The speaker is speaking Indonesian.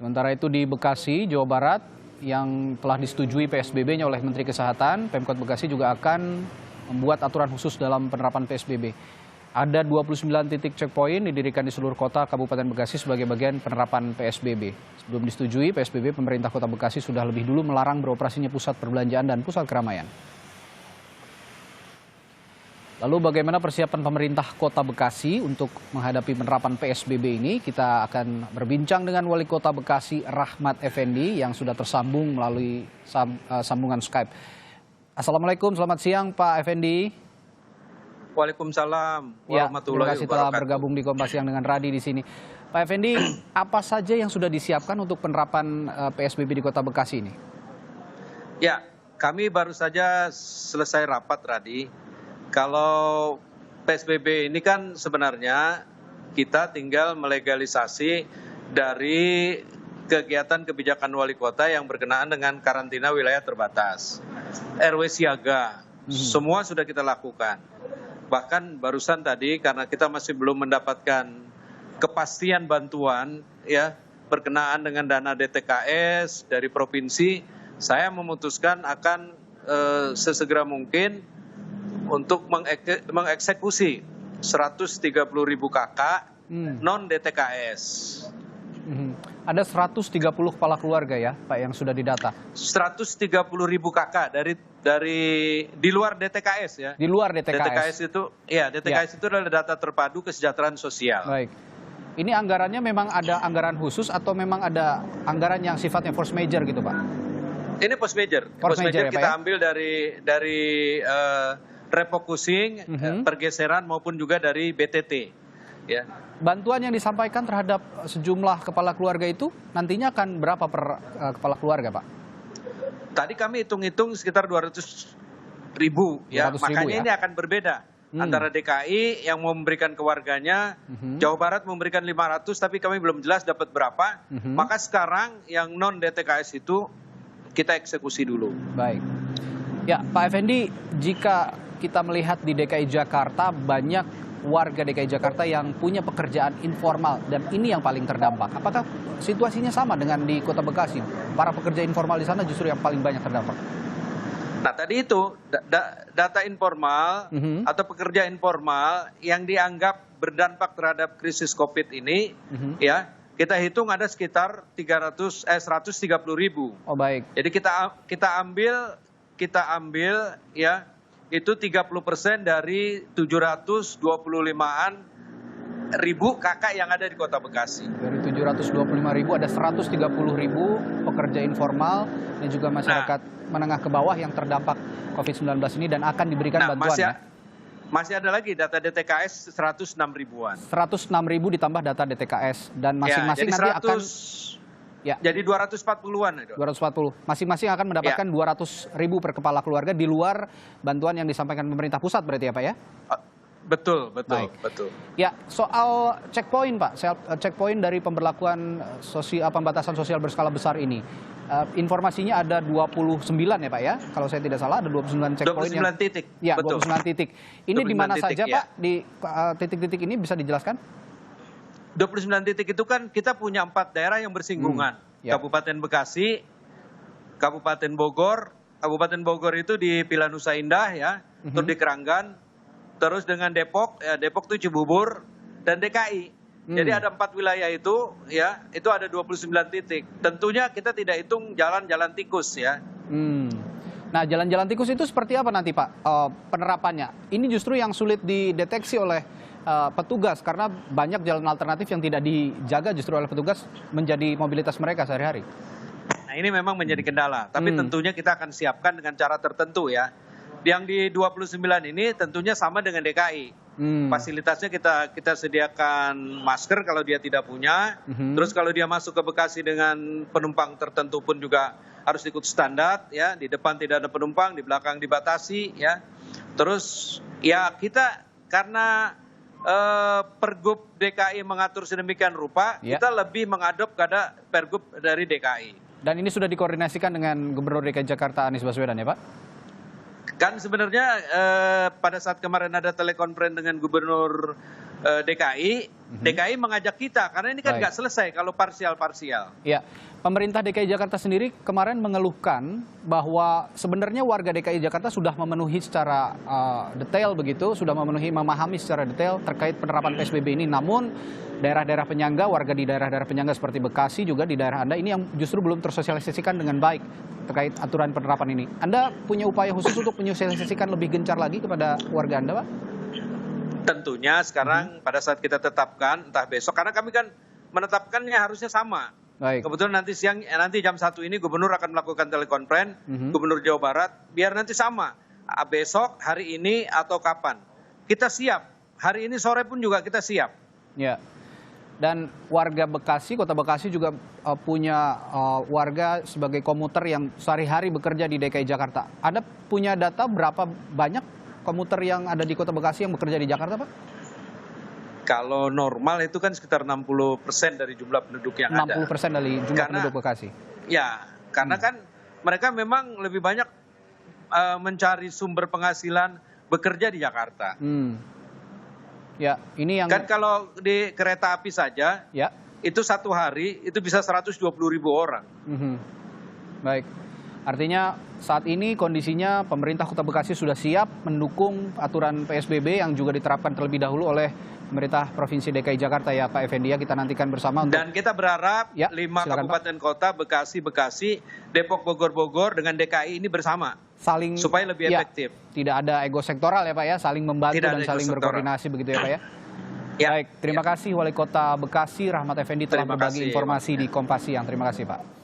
Sementara itu di Bekasi, Jawa Barat, yang telah disetujui PSBB-nya oleh Menteri Kesehatan, Pemkot Bekasi juga akan membuat aturan khusus dalam penerapan PSBB. Ada 29 titik checkpoint didirikan di seluruh kota Kabupaten Bekasi sebagai bagian penerapan PSBB. Sebelum disetujui, PSBB pemerintah Kota Bekasi sudah lebih dulu melarang beroperasinya pusat perbelanjaan dan pusat keramaian. Lalu bagaimana persiapan pemerintah Kota Bekasi untuk menghadapi penerapan PSBB ini? Kita akan berbincang dengan Wali Kota Bekasi, Rahmat Effendi, yang sudah tersambung melalui sambungan Skype. Assalamualaikum, selamat siang Pak Effendi. Waalaikumsalam Ya, warahmatullahi terima kasih telah wabarakatuh. bergabung di Kompas Siang dengan Radi di sini. Pak Effendi, apa saja yang sudah disiapkan untuk penerapan PSBB di Kota Bekasi ini? Ya, kami baru saja selesai rapat, Radi. Kalau PSBB ini kan sebenarnya kita tinggal melegalisasi dari kegiatan kebijakan wali kota yang berkenaan dengan karantina wilayah terbatas. RW siaga, semua sudah kita lakukan. Bahkan barusan tadi karena kita masih belum mendapatkan kepastian bantuan ya berkenaan dengan dana DTKS dari provinsi, saya memutuskan akan sesegera mungkin untuk mengeksekusi 130.000 KK non DTKS. Ada 130 kepala keluarga ya Pak yang sudah didata? 130.000 KK dari di luar DTKS ya. Di luar DTKS? DTKS itu adalah data terpadu kesejahteraan sosial. Baik. Ini anggarannya memang ada anggaran khusus atau memang ada anggaran yang sifatnya force major gitu Pak? Ini post major. Force major ya, kita Pak, ya? ambil dari refocusing, pergeseran maupun juga dari BTT. Ya. Bantuan yang disampaikan terhadap sejumlah kepala keluarga itu nantinya akan berapa per kepala keluarga, Pak? Tadi kami hitung-hitung sekitar 200.000 ya. 200.000 Makanya ya? ini akan berbeda antara DKI yang mau memberikan ke warganya, Jawa Barat memberikan 500 tapi kami belum jelas dapat berapa. Maka sekarang yang non DTKS itu kita eksekusi dulu. Baik. Ya, Pak Effendi, jika kita melihat di DKI Jakarta banyak warga DKI Jakarta yang punya pekerjaan informal dan ini yang paling terdampak. Apakah situasinya sama dengan di Kota Bekasi? Para pekerja informal di sana justru yang paling banyak terdampak. Nah tadi itu data informal atau pekerja informal yang dianggap berdampak terhadap krisis COVID ini, ya kita hitung ada sekitar 130.000. Oh baik. Jadi kita ambil ya itu 30% dari 725-an ribu kakak yang ada di Kota Bekasi. Dari 725.000 ada 130.000 pekerja informal dan juga masyarakat menengah ke bawah yang terdampak COVID-19 ini dan akan diberikan bantuan. Masih ada lagi data DTKS 106 ribuan. 106.000 ditambah data DTKS dan masing-masing ya, nanti akan jadi 240-an itu. 240. Masing-masing akan mendapatkan 200.000 per kepala keluarga di luar bantuan yang disampaikan pemerintah pusat berarti ya Pak ya? Betul. Ya, soal checkpoint Pak, checkpoint dari pemberlakuan pembatasan sosial berskala besar ini. Informasinya ada 29 ya Pak ya, kalau saya tidak salah ada 29 checkpoint 29 titik. Ya, betul. 29 titik. Ini di mana saja ya. Pak? Di titik-titik ini bisa dijelaskan? 29 titik itu kan kita punya 4 daerah yang bersinggungan. Kabupaten Bekasi, Kabupaten Bogor. Kabupaten Bogor itu di Pilanusa Indah ya, terus di Keranggan, terus dengan Depok, Depok itu Cibubur dan DKI. Jadi ada 4 wilayah itu ya, itu ada 29 titik. Tentunya kita tidak hitung jalan-jalan tikus ya. Nah, jalan-jalan tikus itu seperti apa nanti Pak penerapannya? Ini justru yang sulit dideteksi oleh petugas karena banyak jalan alternatif yang tidak dijaga justru oleh petugas menjadi mobilitas mereka sehari-hari. Nah, ini memang menjadi kendala, tapi tentunya kita akan siapkan dengan cara tertentu ya. Yang di 29 ini tentunya sama dengan DKI. Fasilitasnya kita sediakan masker kalau dia tidak punya. Terus kalau dia masuk ke Bekasi dengan penumpang tertentu pun juga harus ikut standar ya. Di depan tidak ada penumpang, di belakang dibatasi ya. Terus ya kita karena Pergub DKI mengatur sedemikian rupa, kita lebih mengadop pada Pergub dari DKI. Dan ini sudah dikoordinasikan dengan Gubernur DKI Jakarta Anies Baswedan ya Pak? Kan sebenarnya pada saat kemarin ada telekonferensi dengan Gubernur DKI, DKI mengajak kita karena ini kan nggak selesai kalau parsial-parsial. Ya, pemerintah DKI Jakarta sendiri kemarin mengeluhkan bahwa sebenarnya warga DKI Jakarta sudah memenuhi secara detail begitu, sudah memahami secara detail terkait penerapan PSBB ini. Namun daerah-daerah penyangga, warga di daerah-daerah penyangga seperti Bekasi juga di daerah Anda ini yang justru belum tersosialisasikan dengan baik terkait aturan penerapan ini. Anda punya upaya khusus untuk menyosialisasikan lebih gencar lagi kepada warga Anda, Pak? Tentunya sekarang pada saat kita tetapkan, entah besok, karena kami kan menetapkannya harusnya sama. Baik. Kebetulan nanti jam 1 ini Gubernur akan melakukan telekonferensi, Gubernur Jawa Barat, biar nanti sama. Besok, hari ini, atau kapan. Kita siap. Hari ini sore pun juga kita siap. Ya. Dan warga Bekasi, Kota Bekasi juga punya warga sebagai komuter yang sehari-hari bekerja di DKI Jakarta. Anda punya data berapa banyak komuter yang ada di Kota Bekasi yang bekerja di Jakarta, Pak? Kalau normal itu kan sekitar 60% dari jumlah penduduk yang 60% ada. 60% dari jumlah penduduk Bekasi? Ya, karena kan mereka memang lebih banyak mencari sumber penghasilan bekerja di Jakarta. Ya, ini yang... Kan kalau di kereta api saja, ya, itu satu hari itu bisa 120.000 orang. Baik. Artinya saat ini kondisinya pemerintah Kota Bekasi sudah siap mendukung aturan PSBB yang juga diterapkan terlebih dahulu oleh pemerintah Provinsi DKI Jakarta ya Pak Effendi, ya, kita nantikan bersama untuk... Dan kita berharap 5 kabupaten kota, Bekasi, Depok, Bogor dengan DKI ini bersama saling supaya lebih efektif. Tidak ada ego sektoral ya Pak ya, saling membantu dan saling berkoordinasi begitu ya Pak ya. Ya. Baik, terima kasih Wali Kota Bekasi Rahmat Effendi telah berbagi informasi di Kompas Siang. Terima kasih Pak.